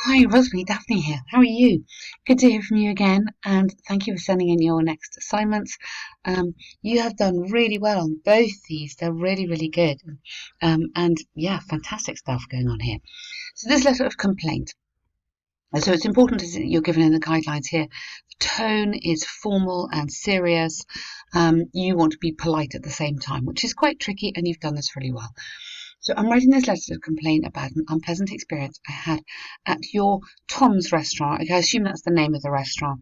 Hi, Rosmi, Daphne here. How are you? Good to hear from you again, and thank you for sending in your next assignments. You have done really well on both these. They're really, really good. And yeah, fantastic stuff going on here. So this letter of complaint. So it's important as you're given in the guidelines here. The tone is formal and serious. You want to be polite at the same time, which is quite tricky, and you've done this really well. So I'm writing this letter to complain about an unpleasant experience I had at your Tom's restaurant. Okay, I assume that's the name of the restaurant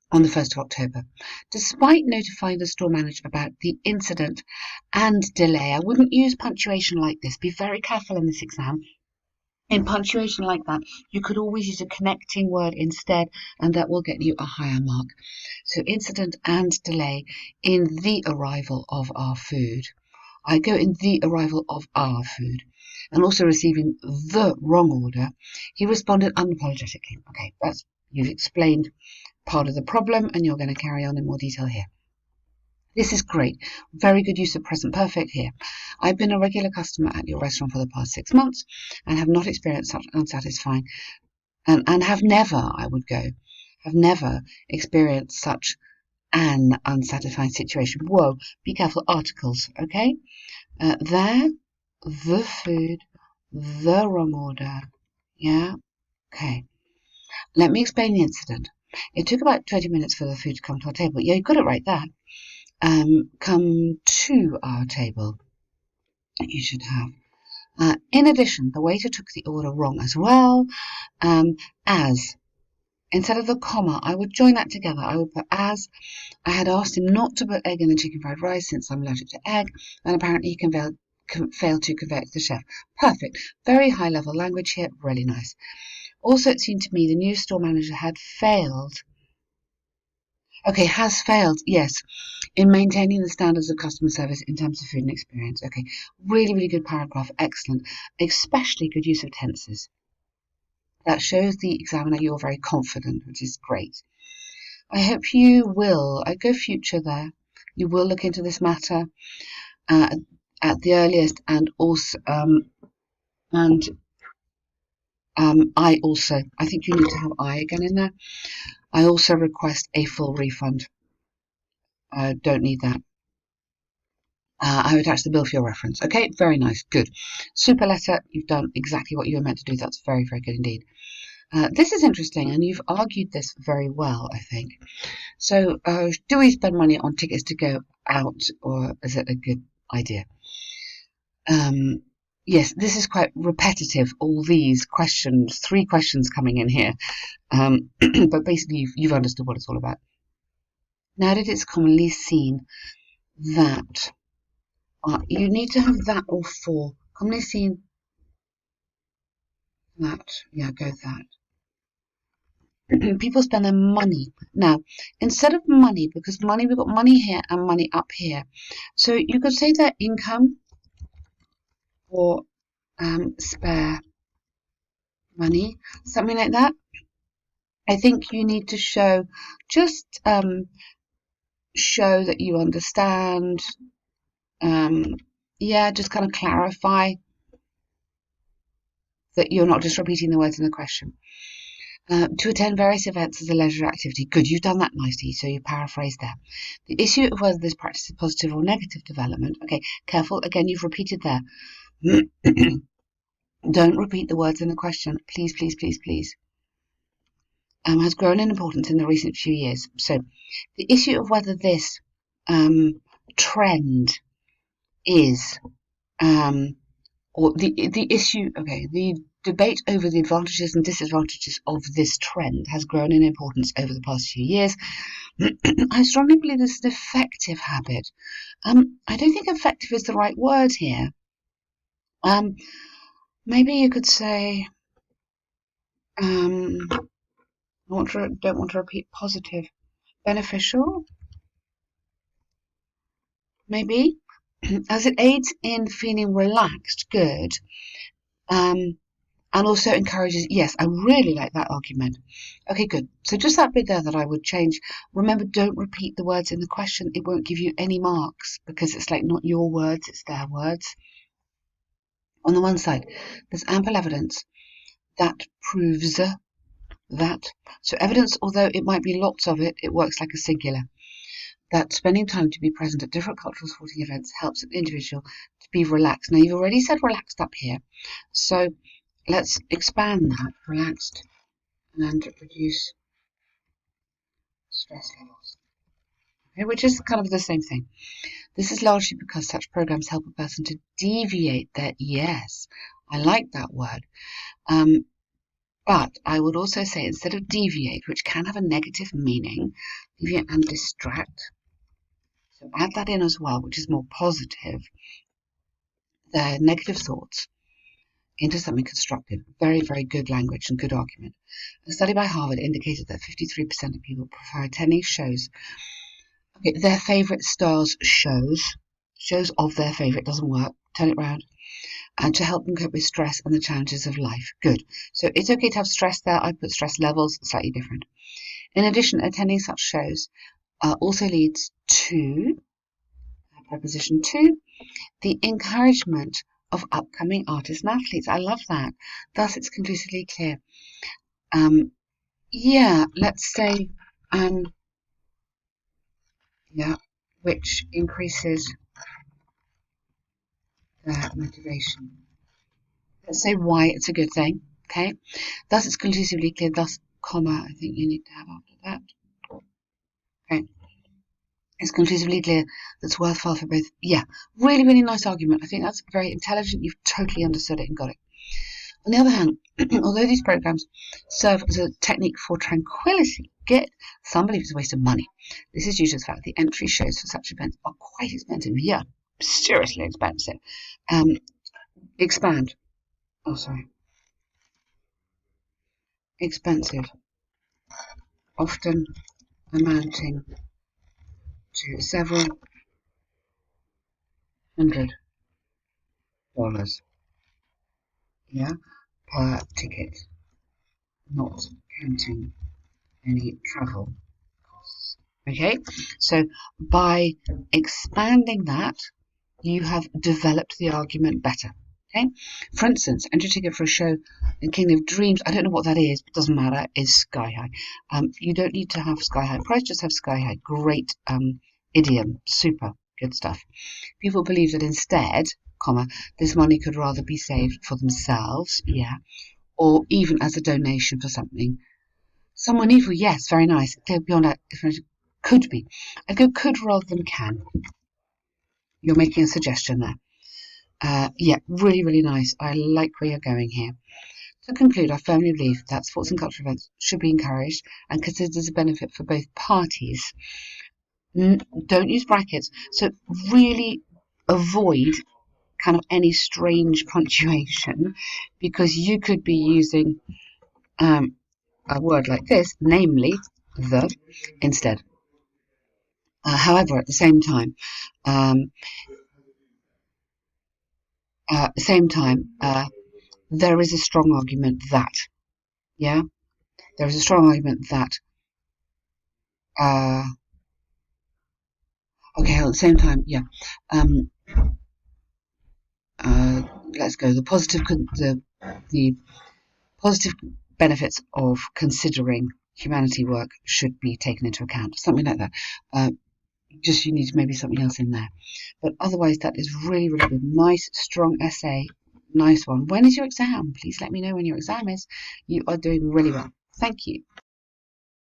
on the 1st of October. Despite notifying the store manager about the incident and delay, I wouldn't use punctuation like this. Be very careful in this exam. In punctuation like that, you could always use a connecting word instead, and that will get you a higher mark. So incident and delay in the arrival of our food. I go in the arrival of our food, and also receiving the wrong order. He responded unapologetically. Okay, you've explained part of the problem, and you're going to carry on in more detail here. This is great. Very good use of present perfect here. I've been a regular customer at your restaurant for the past 6 months and have not experienced such unsatisfying, and have never, I would go, have never experienced such an unsatisfying situation. Whoa, be careful, articles, okay? There, the food, the wrong order. Yeah, okay. Let me explain the incident. It took about 20 minutes for the food to come to our table. Yeah, you got it right there. Come to our table. You should have. In addition, the waiter took the order wrong as well. As instead of the comma, I would join that together. I would put as. I had asked him not to put egg in the chicken fried rice since I'm allergic to egg, and apparently he failed to convey it to the chef. Perfect. Very high level language here. Really nice. Also, it seemed to me the new store manager had failed. Okay, has failed, yes, in maintaining the standards of customer service in terms of food and experience. Okay, really, really good paragraph. Excellent. Especially good use of tenses. That shows the examiner you're very confident, which is great. I hope you will, I go future there, you will look into this matter at the earliest, and also, I think you need to have I again in there. I also request a full refund. Don't need that. I attach the bill for your reference. Okay, very nice, good. Super letter, you've done exactly what you were meant to do. That's very, very good indeed. This is interesting, and you've argued this very well, I think. So, do we spend money on tickets to go out, or is it a good idea? Yes, this is quite repetitive, all these questions, 3 questions coming in here. But basically, you've understood what it's all about. Now that it's commonly seen that you need to have that or for. Commonly seen that. Yeah, go that. People spend their money. Now, instead of money, because money, we've got money here and money up here. So you could say their income or spare money, something like that. I think you need to show, just show that you understand. Yeah, just kind of clarify that you're not just repeating the words in the question. To attend various events as a leisure activity. Good, you've done that nicely, so you paraphrase there. The issue of whether this practice is positive or negative development. Okay, careful, again, you've repeated there. Don't repeat the words in the question. Please, please, please, please. Has grown in importance in the recent few years. So, the issue of whether this trend is, or the issue, okay, the debate over the advantages and disadvantages of this trend has grown in importance over the past few years. I strongly believe this is an effective habit. I don't think effective is the right word here. Maybe you could say, I don't want to repeat positive. Beneficial, maybe, as it aids in feeling relaxed, good. And also encourages, yes, I really like that argument. Okay, good. So just that bit there that I would change. Remember, don't repeat the words in the question. It won't give you any marks because it's like not your words, it's their words. On the one side, there's ample evidence that proves that. So evidence, although it might be lots of it, it works like a singular. That spending time to be present at different cultural sporting events helps an individual to be relaxed. Now, you've already said relaxed up here, so let's expand that, relaxed, and reduce stress levels, okay, which is kind of the same thing. This is largely because such programs help a person to deviate their, yes, I like that word, but I would also say instead of deviate, which can have a negative meaning, deviate and distract, so add that in as well, which is more positive, their negative thoughts into something constructive. Very, very good language and good argument. A study by Harvard indicated that 53% of people prefer attending shows, okay, their favourite stars shows of their favourite, doesn't work, turn it round, and to help them cope with stress and the challenges of life. Good. So it's okay to have stress there. I put stress levels, slightly different. In addition, attending such shows also leads to, preposition 2, the encouragement of upcoming artists and athletes. I love that. Thus, it's conclusively clear. Yeah, let's say, yeah, which increases their motivation. Let's say why it's a good thing, okay? Thus, it's conclusively clear. Thus, comma, I think you need to have after that. Okay. It's conclusively clear that's worthwhile for both. Yeah, really, really nice argument. I think that's very intelligent. You've totally understood it and got it. On the other hand, although these programs serve as a technique for tranquility, some believe it's a waste of money. This is due to the fact the entry shows for such events are quite expensive. Yeah, seriously expensive. Expand. Oh, sorry. Expensive. Often amounting to several $100. Yeah, per ticket, not counting any travel costs. Okay, so by expanding that, you have developed the argument better. Okay, for instance, entry ticket for a show in Kingdom of Dreams, I don't know what that is, but it doesn't matter, is sky high. You don't need to have sky high price, just have sky high. Great idiom, super good stuff. People believe that instead, comma, this money could rather be saved for themselves, yeah, or even as a donation for something. Someone evil, yes, very nice. Go beyond that, could be. I go could rather than can. You're making a suggestion there. Yeah, really, really nice. I like where you're going here. To conclude, I firmly believe that sports and cultural events should be encouraged and considered as a benefit for both parties. Don't use brackets. So really avoid kind of any strange punctuation, because you could be using a word like this, namely the, instead. However, at the same time, there is a strong argument that, yeah, there is a strong argument that, okay, at the same time, yeah, let's go. The positive benefits of considering humanity work should be taken into account. Something like that. Just you need maybe something else in there. But otherwise, that is really, really good. Nice, strong essay. Nice one. When is your exam? Please let me know when your exam is. You are doing really well. Thank you.